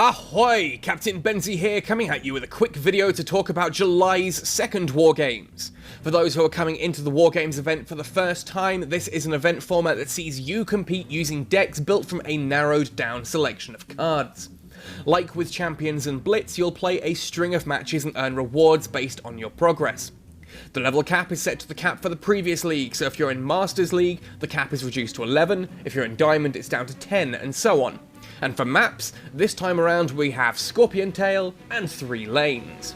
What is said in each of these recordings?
Ahoy! Captain Benzie here, coming at you with a quick video to talk about July's second Wargames. For those who are coming into the Wargames event for the first time, this is an event format that sees you compete using decks built from a narrowed down selection of cards. Like with Champions and Blitz, you'll play a string of matches and earn rewards based on your progress. The level cap is set to the cap for the previous league, so if you're in Masters League, the cap is reduced to 11, if you're in Diamond it's down to 10, and so on. And for maps, this time around we have Scorpion Tail and 3 lanes.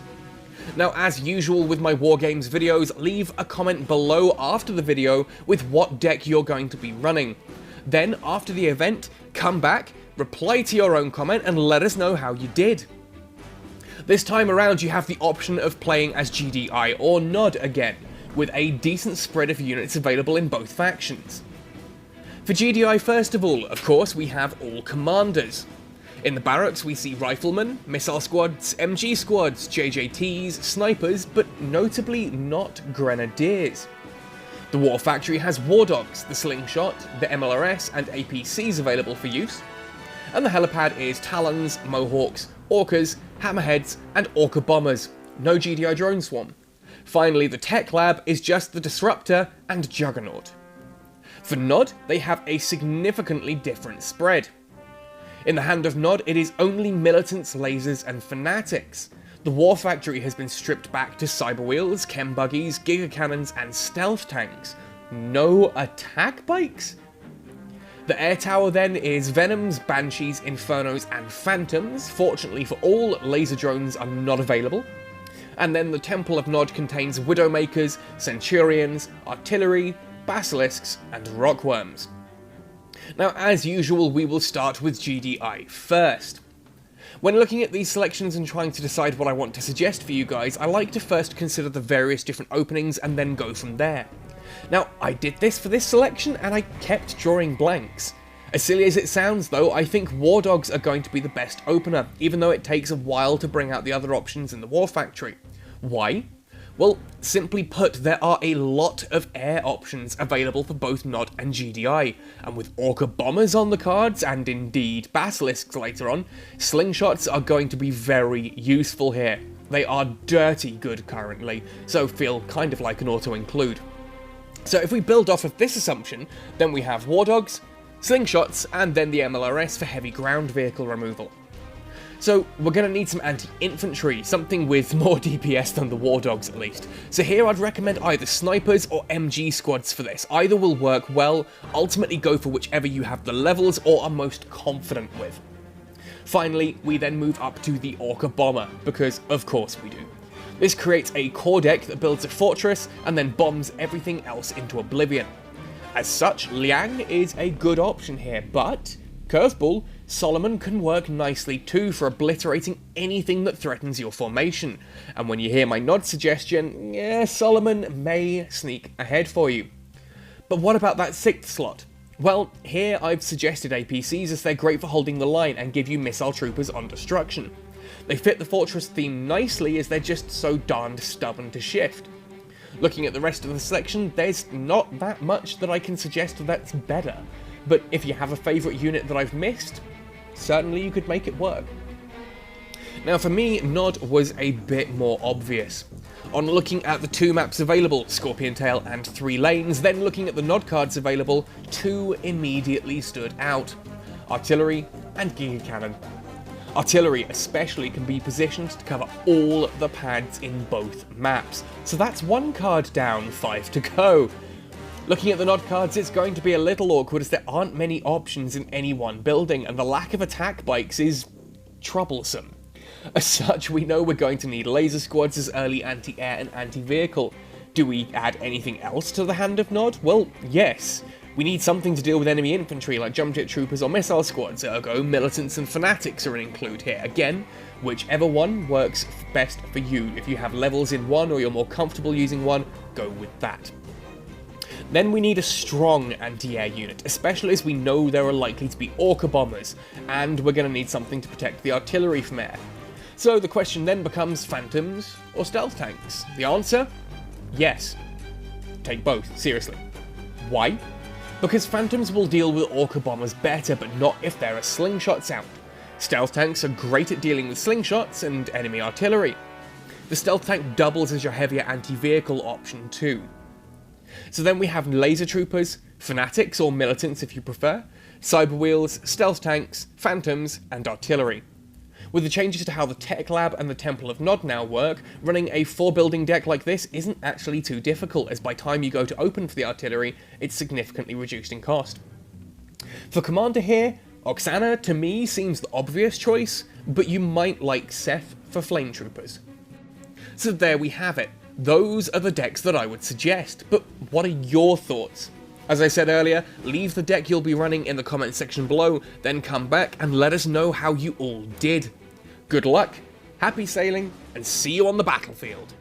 Now, as usual with my Wargames videos, leave a comment below after the video with what deck you're going to be running. Then, after the event, come back, reply to your own comment and let us know how you did. This time around you have the option of playing as GDI or Nod again, with a decent spread of units available in both factions. For GDI first of all, of course, we have all commanders. In the barracks we see riflemen, missile squads, MG squads, JJTs, snipers, but notably not grenadiers. The war factory has war dogs, the slingshot, the MLRS and APCs available for use, and the helipad is Talons, Mohawks, Orcas, Hammerheads and Orca bombers, no GDI drone swarm. Finally, the tech lab is just the Disruptor and Juggernaut. For Nod, they have a significantly different spread. In the hand of Nod, it is only militants, lasers and fanatics. The war factory has been stripped back to cyber wheels, chem buggies, giga cannons and stealth tanks. No attack bikes? The air tower then is Venoms, Banshees, Infernos and Phantoms. Fortunately for all, laser drones are not available. And then the Temple of Nod contains Widowmakers, Centurions, Artillery, Basilisks and Rockworms. Now, as usual, we will start with GDI first. When looking at these selections and trying to decide what I want to suggest for you guys, I like to first consider the various different openings and then go from there. Now, I did this for this selection and I kept drawing blanks. As silly as it sounds though, I think War Dogs are going to be the best opener, even though it takes a while to bring out the other options in the War Factory. Why? Well, simply put, there are a lot of air options available for both Nod and GDI, and with Orca bombers on the cards, and indeed Basilisks later on, slingshots are going to be very useful here. They are dirty good currently, so feel kind of like an auto-include. So if we build off of this assumption, then we have War Dogs, slingshots, and then the MLRS for heavy ground vehicle removal. So we're going to need some anti-infantry, something with more DPS than the War Dogs at least. So here I'd recommend either snipers or MG squads for this. Either will work well, ultimately go for whichever you have the levels or are most confident with. Finally, we then move up to the Orca bomber, because of course we do. This creates a core deck that builds a fortress and then bombs everything else into oblivion. As such, Liang is a good option here, but curveball, Solomon can work nicely too for obliterating anything that threatens your formation, and when you hear my Nod suggestion, yeah, Solomon may sneak ahead for you. But what about that 6th slot? Well, here I've suggested APCs as they're great for holding the line and give you missile troopers on destruction. They fit the fortress theme nicely as they're just so darned stubborn to shift. Looking at the rest of the selection, there's not that much that I can suggest that's better, but if you have a favourite unit that I've missed, certainly you could make it work. Now for me, Nod was a bit more obvious. On looking at the 2 maps available, Scorpion Tail and 3 lanes, then looking at the Nod cards available, 2 immediately stood out: Artillery and Giga Cannon. Artillery especially can be positioned to cover all the pads in both maps, so that's 1 card down, 5 to go. Looking at the Nod cards, it's going to be a little awkward as there aren't many options in any one building, and the lack of attack bikes is troublesome. As such, we know we're going to need laser squads as early anti-air and anti-vehicle. Do we add anything else to the hand of Nod? Well, yes. We need something to deal with enemy infantry like jump jet troopers or missile squads, ergo militants and fanatics are an include here. Again, whichever one works best for you. If you have levels in one or you're more comfortable using one, go with that. Then we need a strong anti-air unit, especially as we know there are likely to be Orca bombers, and we're going to need something to protect the artillery from air. So the question then becomes Phantoms or stealth tanks? The answer? Yes. Take both, seriously. Why? Because Phantoms will deal with Orca bombers better, but not if there are slingshots out. Stealth tanks are great at dealing with slingshots and enemy artillery. The stealth tank doubles as your heavier anti-vehicle option too. So then we have laser troopers, fanatics or militants if you prefer, cyber wheels, stealth tanks, phantoms, and artillery. With the changes to how the Tech Lab and the Temple of Nod now work, running a 4-building deck like this isn't actually too difficult, as by time you go to open for the artillery, it's significantly reduced in cost. For Commander here, Oksana to me seems the obvious choice, but you might like Seth for Flame Troopers. So there we have it. Those are the decks that I would suggest, but what are your thoughts? As I said earlier, leave the deck you'll be running in the comment section below, then come back and let us know how you all did. Good luck, happy sailing, and see you on the battlefield.